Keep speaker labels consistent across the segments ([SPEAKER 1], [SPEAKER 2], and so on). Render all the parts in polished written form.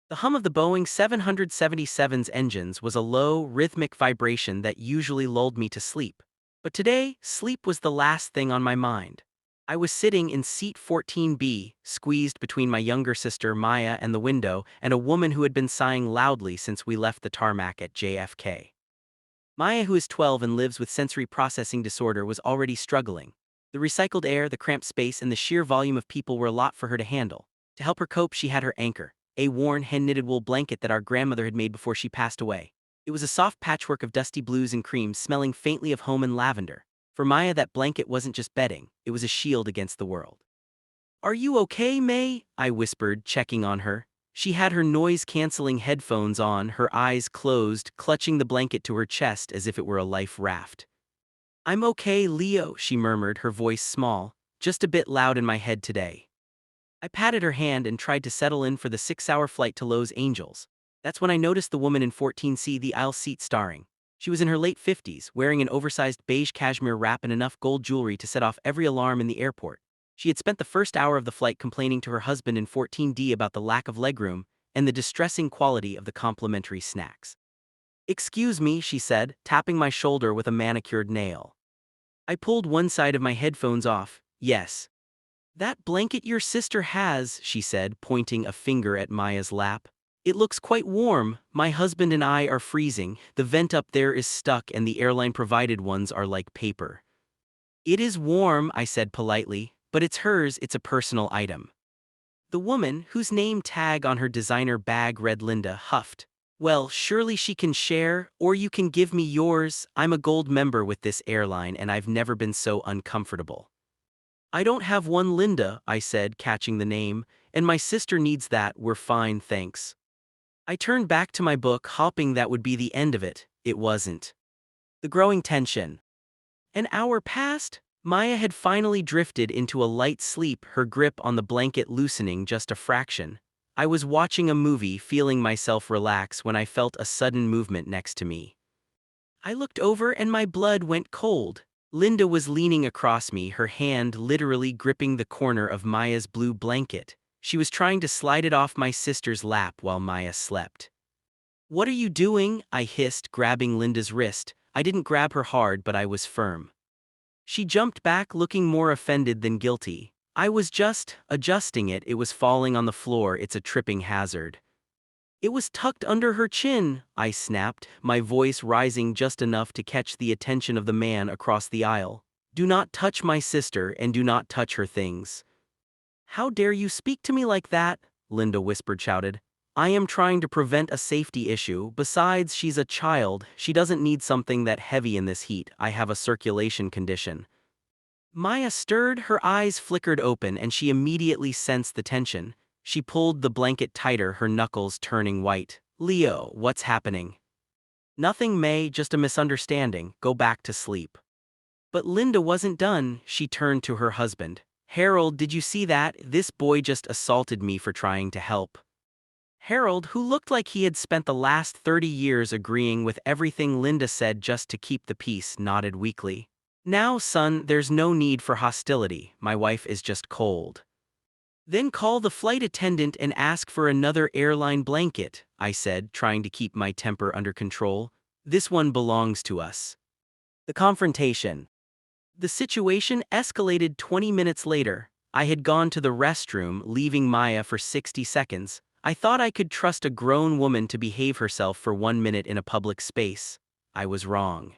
[SPEAKER 1] The hum of the Boeing 777's engines was a low, rhythmic vibration that usually lulled me to sleep. But today, sleep was the last thing on my mind. I was sitting in seat 14B, squeezed between my younger sister Maya and the window, and a woman who had been sighing loudly since we left the tarmac at JFK. Maya, who is 12 and lives with sensory processing disorder, was already struggling. The recycled air, the cramped space, and the sheer volume of people were a lot for her to handle. To help her cope, she had her anchor, a worn, hand-knitted wool blanket that our grandmother had made before she passed away. It was a soft patchwork of dusty blues and creams, smelling faintly of home and lavender. For Maya, that blanket wasn't just bedding, it was a shield against the world. "Are you okay, May?" I whispered, checking on her. She had her noise-canceling headphones on, her eyes closed, clutching the blanket to her chest as if it were a life raft. "I'm okay, Leo," she murmured, her voice small, "just a bit loud in my head today." I patted her hand and tried to settle in for the 6-hour flight to Los Angeles. That's when I noticed the woman in 14C, the aisle seat starring. She was in her late 50s, wearing an oversized beige cashmere wrap and enough gold jewelry to set off every alarm in the airport. She had spent the first hour of the flight complaining to her husband in 14D about the lack of legroom and the distressing quality of the complimentary snacks. "Excuse me," she said, tapping my shoulder with a manicured nail. I pulled one side of my headphones off. "Yes. That blanket your sister has," she said, pointing a finger at Maya's lap. "It looks quite warm. My husband and I are freezing. The vent up there is stuck and the airline provided ones are like paper." "It is warm," I said politely, "but it's hers, it's a personal item." The woman, whose name tag on her designer bag read Linda, huffed. "Well, surely she can share, or you can give me yours. I'm a gold member with this airline and I've never been so uncomfortable." "I don't have one, Linda," I said, catching the name, "and my sister needs that. We're fine, thanks." I turned back to my book, hoping that would be the end of it. It wasn't. The growing tension. An hour passed. Maya had finally drifted into a light sleep, her grip on the blanket loosening just a fraction. I was watching a movie, feeling myself relax, when I felt a sudden movement next to me. I looked over and my blood went cold. Linda was leaning across me, her hand literally gripping the corner of Maya's blue blanket. She was trying to slide it off my sister's lap while Maya slept. "What are you doing?" I hissed, grabbing Linda's wrist. I didn't grab her hard, but I was firm. She jumped back, looking more offended than guilty. "I was just adjusting it. It was falling on the floor. It's a tripping hazard." "It was tucked under her chin," I snapped, my voice rising just enough to catch the attention of the man across the aisle. "Do not touch my sister and do not touch her things." "How dare you speak to me like that?" Linda whispered, shouted. "I am trying to prevent a safety issue. Besides, she's a child. She doesn't need something that heavy in this heat. I have a circulation condition." Maya stirred, her eyes flickered open, and she immediately sensed the tension. She pulled the blanket tighter, her knuckles turning white. "Leo, what's happening?" "Nothing, May, just a misunderstanding. Go back to sleep." But Linda wasn't done. She turned to her husband. "Harold, did you see that? This boy just assaulted me for trying to help." Harold, who looked like he had spent the last 30 years agreeing with everything Linda said just to keep the peace, nodded weakly. "Now, son, there's no need for hostility. My wife is just cold." "Then call the flight attendant and ask for another airline blanket," I said, trying to keep my temper under control. "This one belongs to us." The confrontation. The situation escalated 20 minutes later. I had gone to the restroom, leaving Maya for 60 seconds. I thought I could trust a grown woman to behave herself for 1 minute in a public space. I was wrong.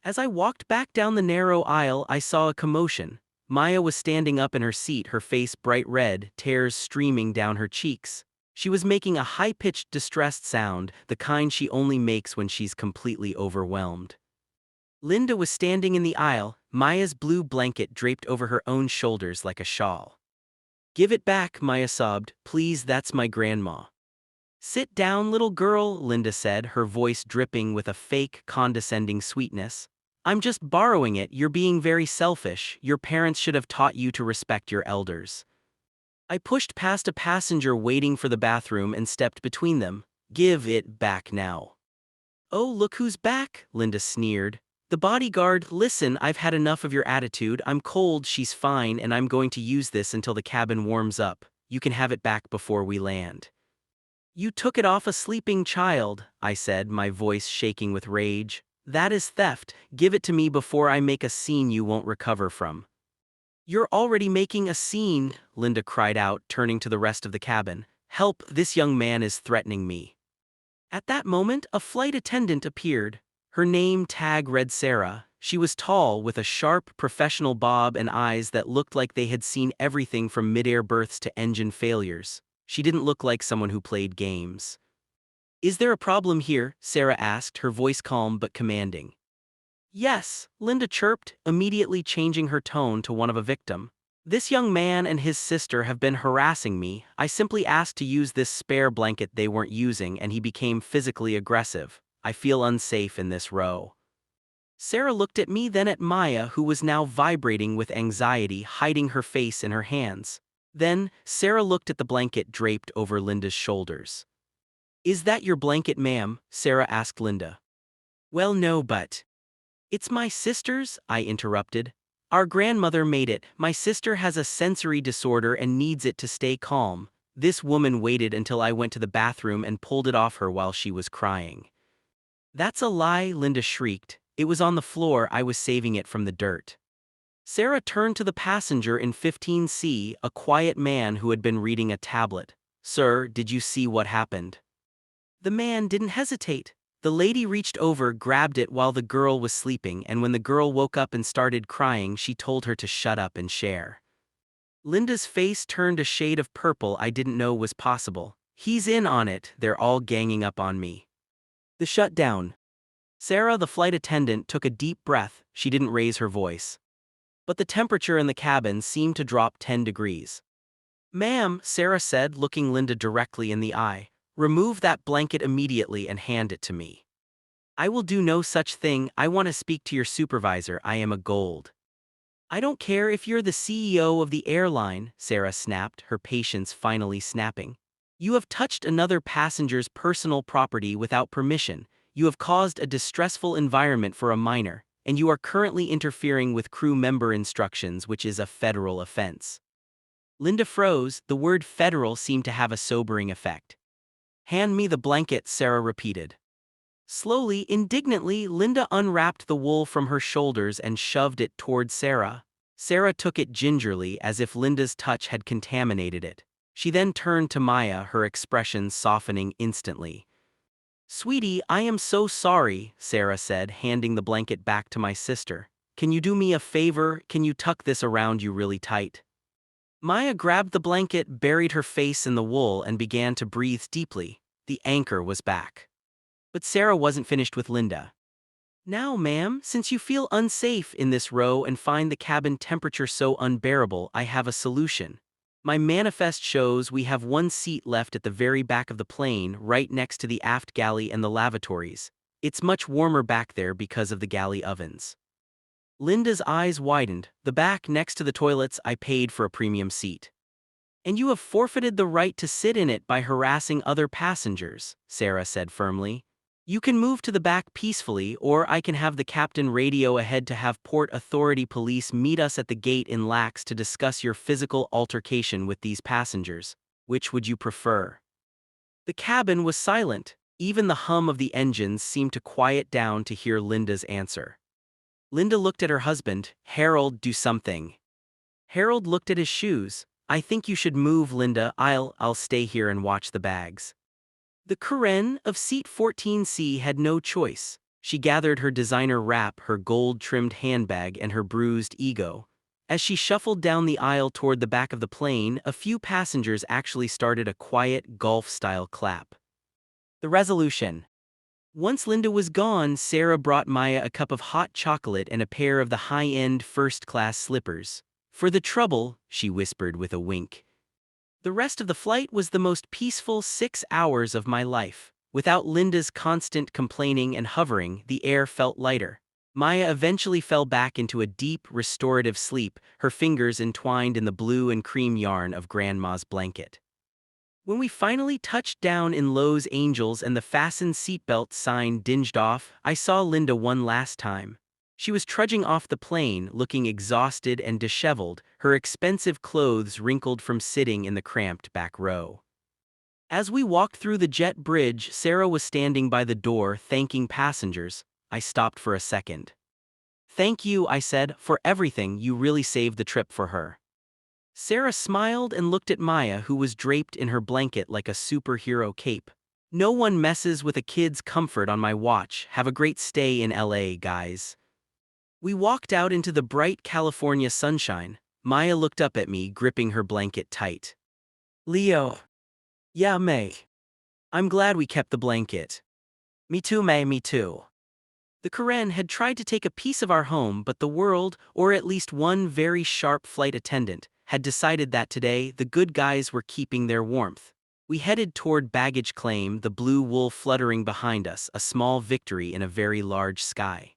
[SPEAKER 1] As I walked back down the narrow aisle, I saw a commotion. Maya was standing up in her seat, her face bright red, tears streaming down her cheeks. She was making a high-pitched, distressed sound, the kind she only makes when she's completely overwhelmed. Linda was standing in the aisle, Maya's blue blanket draped over her own shoulders like a shawl. "Give it back," Maya sobbed. "Please, that's my grandma." "Sit down, little girl," Linda said, her voice dripping with a fake, condescending sweetness. "I'm just borrowing it. You're being very selfish. Your parents should have taught you to respect your elders." I pushed past a passenger waiting for the bathroom and stepped between them. "Give it back now." "Oh, look who's back," Linda sneered. "The bodyguard. Listen, I've had enough of your attitude. I'm cold, she's fine, and I'm going to use this until the cabin warms up. You can have it back before we land." You took it off a sleeping child, I said, my voice shaking with rage. That is theft. Give it to me before I make a scene you won't recover from. You're already making a scene, Linda cried out, turning to the rest of the cabin. Help, this young man is threatening me. At that moment, a flight attendant appeared. Her name tag read Sarah. She was tall, with a sharp, professional bob and eyes that looked like they had seen everything from mid-air births to engine failures. She didn't look like someone who played games. Is there a problem here? Sarah asked, her voice calm but commanding. Yes, Linda chirped, immediately changing her tone to one of a victim. This young man and his sister have been harassing me. I simply asked to use this spare blanket they weren't using and he became physically aggressive. I feel unsafe in this row. Sarah looked at me, then at Maya, who was now vibrating with anxiety, hiding her face in her hands. Then, Sarah looked at the blanket draped over Linda's shoulders. Is that your blanket, ma'am? Sarah asked Linda. Well, no, but... It's my sister's, I interrupted. Our grandmother made it. My sister has a sensory disorder and needs it to stay calm. This woman waited until I went to the bathroom and pulled it off her while she was crying. That's a lie, Linda shrieked. It was on the floor. I was saving it from the dirt. Sarah turned to the passenger in 15C, a quiet man who had been reading a tablet. Sir, did you see what happened? The man didn't hesitate. The lady reached over, grabbed it while the girl was sleeping, and when the girl woke up and started crying, she told her to shut up and share. Linda's face turned a shade of purple I didn't know was possible. He's in on it, they're all ganging up on me. The shutdown. Sarah, the flight attendant, took a deep breath. She didn't raise her voice. But the temperature in the cabin seemed to drop 10 degrees. Ma'am, Sarah said, looking Linda directly in the eye. Remove that blanket immediately and hand it to me. I will do no such thing. I want to speak to your supervisor. I am a gold. I don't care if you're the CEO of the airline, Sarah snapped, her patience finally snapping. You have touched another passenger's personal property without permission. You have caused a distressful environment for a minor, and you are currently interfering with crew member instructions, which is a federal offense. Linda froze. The word federal seemed to have a sobering effect. Hand me the blanket, Sarah repeated. Slowly, indignantly, Linda unwrapped the wool from her shoulders and shoved it toward Sarah. Sarah took it gingerly, as if Linda's touch had contaminated it. She then turned to Maya, her expression softening instantly. Sweetie, I am so sorry, Sarah said, handing the blanket back to my sister. Can you do me a favor? Can you tuck this around you really tight? Maya grabbed the blanket, buried her face in the wool, and began to breathe deeply. The anchor was back. But Sarah wasn't finished with Linda. Now, ma'am, since you feel unsafe in this row and find the cabin temperature so unbearable, I have a solution. My manifest shows we have one seat left at the very back of the plane, right next to the aft galley and the lavatories. It's much warmer back there because of the galley ovens. Linda's eyes widened. The back next to the toilets, I paid for a premium seat. And you have forfeited the right to sit in it by harassing other passengers, Sarah said firmly. You can move to the back peacefully, or I can have the captain radio ahead to have Port Authority police meet us at the gate in Lax to discuss your physical altercation with these passengers. Which would you prefer? The cabin was silent. Even the hum of the engines seemed to quiet down to hear Linda's answer. Linda looked at her husband. Harold, do something. Harold looked at his shoes. I think you should move, Linda. I'll stay here and watch the bags. The Karen of seat 14C had no choice. She gathered her designer wrap, her gold-trimmed handbag, and her bruised ego. As she shuffled down the aisle toward the back of the plane, a few passengers actually started a quiet, golf-style clap. The resolution. Once Linda was gone, Sarah brought Maya a cup of hot chocolate and a pair of the high-end first-class slippers. For the trouble, she whispered with a wink. The rest of the flight was the most peaceful 6 hours of my life. Without Linda's constant complaining and hovering, the air felt lighter. Maya eventually fell back into a deep, restorative sleep, her fingers entwined in the blue and cream yarn of Grandma's blanket. When we finally touched down in Los Angeles and the fastened seatbelt sign dinged off, I saw Linda one last time. She was trudging off the plane, looking exhausted and disheveled, her expensive clothes wrinkled from sitting in the cramped back row. As we walked through the jet bridge, Sarah was standing by the door thanking passengers. I stopped for a second. "Thank you," I said, "for everything. You really saved the trip for her." Sarah smiled and looked at Maya, who was draped in her blanket like a superhero cape. "No one messes with a kid's comfort on my watch. Have a great stay in LA, guys." We walked out into the bright California sunshine. Maya looked up at me, gripping her blanket tight. "Leo." "Yeah, May. I'm glad we kept the blanket." "Me too, May, me too." The Karen had tried to take a piece of our home, but the world, or at least one very sharp flight attendant, had decided that today the good guys were keeping their warmth. We headed toward baggage claim, the blue wool fluttering behind us, a small victory in a very large sky.